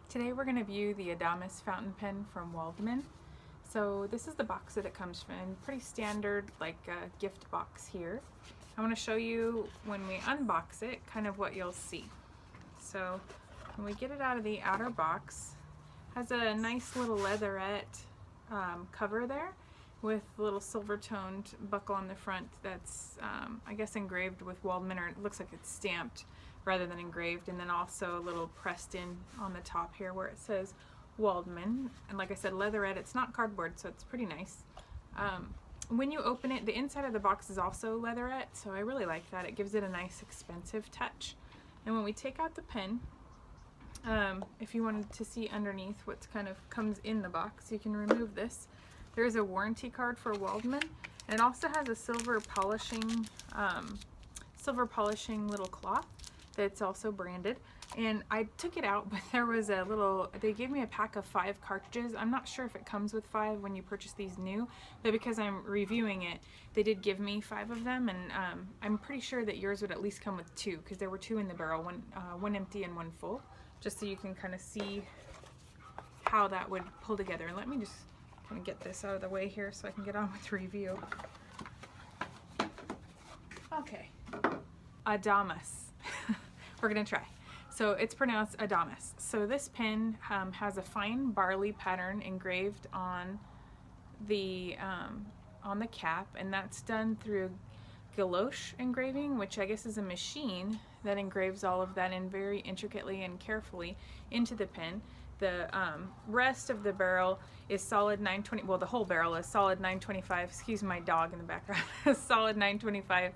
Today we're going to view the Adamas fountain pen from Waldmann. So this is the box that it comes from, pretty standard like gift box here. I want to show you when we unbox it kind of what you'll see. So when we get it out of the outer box, it has a nice little leatherette cover there with a little silver toned buckle on the front that's I guess engraved with Waldmann, or it looks like it's stamped rather than engraved, and then also a little pressed in on the top here where it says Waldmann. And like I said, leatherette, it's not cardboard, so it's pretty nice. When you open it, the inside of the box is also leatherette, so I really like that. It gives it a nice expensive touch. And when we take out the pen, if you wanted to see underneath what kind of comes in the box, you can remove this. There's a warranty card for Waldmann, and it also has a silver polishing little cloth that's also branded. And I took it out, but there was a little, they gave me a pack of 5 cartridges. I'm not sure if it comes with 5 when you purchase these new, but because I'm reviewing it, they did give me 5 of them, and I'm pretty sure that yours would at least come with 2, because there were 2 in the barrel, one empty and one full, just so you can kind of see how that would pull together. And let me just kind of get this out of the way here so I can get on with the review. Okay, Adamas. We're gonna try. So it's pronounced Adamas. So this pen has a fine barley pattern engraved on the cap, and that's done through gouache engraving, which I guess is a machine that engraves all of that in very intricately and carefully into the pen. The rest of the barrel is solid 920, well, the whole barrel is solid 925, excuse my dog in the background, solid 925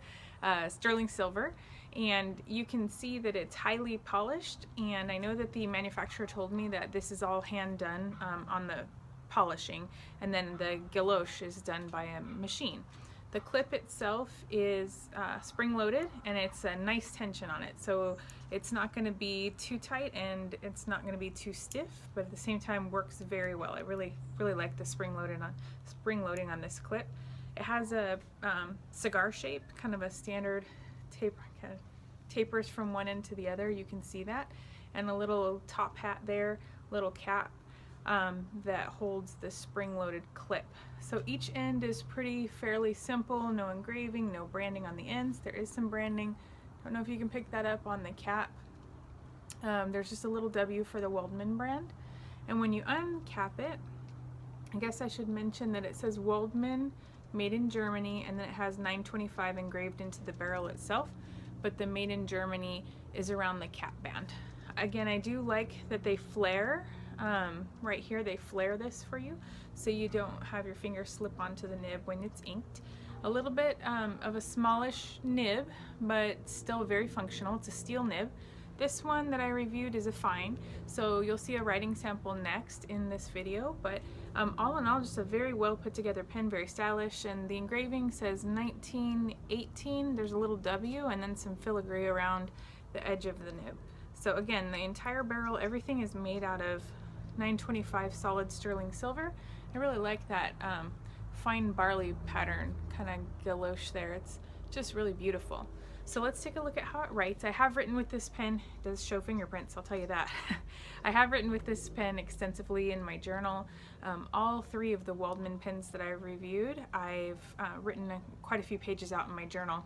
sterling silver. And you can see that it's highly polished, and I know that the manufacturer told me that this is all hand done on the polishing, and then the gouache is done by a machine. The clip itself is spring loaded, and it's a nice tension on it, so it's not going to be too tight and it's not going to be too stiff, but at the same time works very well. I really like the spring loading on this clip. It has a cigar shape, kind of a standard taper, kind of tapers from one end to the other, you can see that, and a little top hat there, little cap that holds the spring-loaded clip. So each end is fairly simple, no engraving, no branding on the ends. There is some branding, don't know if you can pick that up on the cap. There's just a little W for the Waldmann brand. And when you uncap it, I guess I should mention that it says Waldmann, made in Germany, and then it has 925 engraved into the barrel itself, but the made in Germany is around the cap band. Again, I do like that they flare, right here they flare this for you, so you don't have your finger slip onto the nib when it's inked. A little bit of a smallish nib, but still very functional. It's a steel nib. This one that I reviewed is a fine, so you'll see a writing sample next in this video, but all in all, just a very well put together pen, very stylish, and the engraving says 1918, there's a little W and then some filigree around the edge of the nib. So again, the entire barrel, everything is made out of 925 solid sterling silver. I really like that fine barley pattern, kind of gouache there. It's just really beautiful. So let's take a look at how it writes. I have written with this pen, it does show fingerprints, I'll tell you that. I have written with this pen extensively in my journal. All 3 of the Waldmann pens that I've reviewed, I've written quite a few pages out in my journal.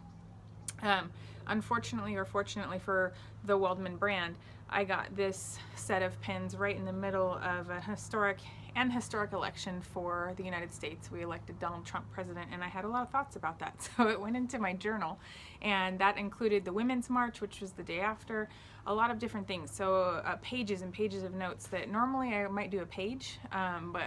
Unfortunately, or fortunately for the Waldmann brand, I got this set of pens right in the middle of a historic election for the United States. We elected Donald Trump president, and I had a lot of thoughts about that, so it went into my journal, and that included the Women's March, which was the day after, a lot of different things. So pages and pages of notes that normally I might do a page, but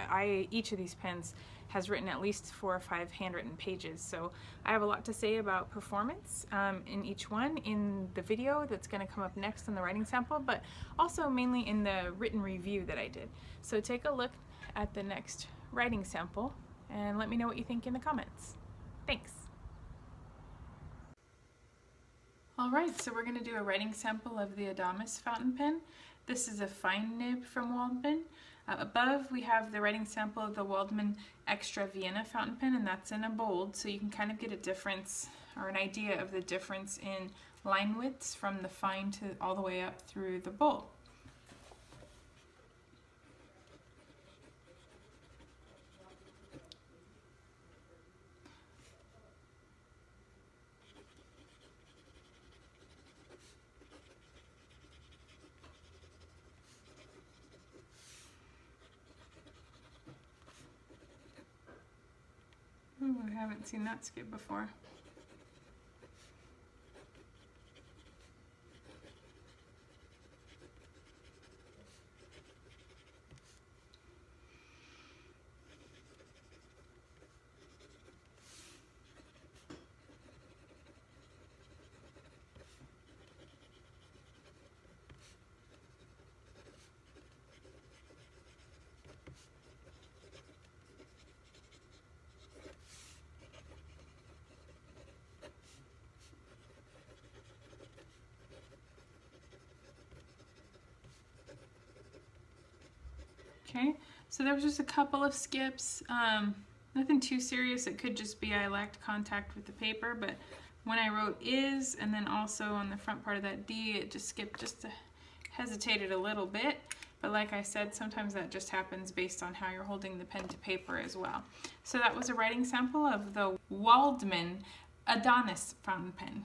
each of these pens has written at least 4 or 5 handwritten pages. So I have a lot to say about performance in each one in the video that's going to come up next in the writing sample, but also mainly in the written review that I did. So take a look at the next writing sample and let me know what you think in the comments. Thanks. Alright, so we're going to do a writing sample of the Adamas fountain pen. This is a fine nib from Waldmann. Above we have the writing sample of the Waldmann Extra Vienna fountain pen, and that's in a bold, so you can kind of get a difference or an idea of the difference in line widths from the fine to all the way up through the bold. haven't seen that skip before. Okay, so there was just a couple of skips, nothing too serious. It could just be I lacked contact with the paper, but when I wrote is, and then also on the front part of that D, it just skipped, just hesitated a little bit. But like I said, sometimes that just happens based on how you're holding the pen to paper as well. So that was a writing sample of the Waldmann Adamas fountain pen.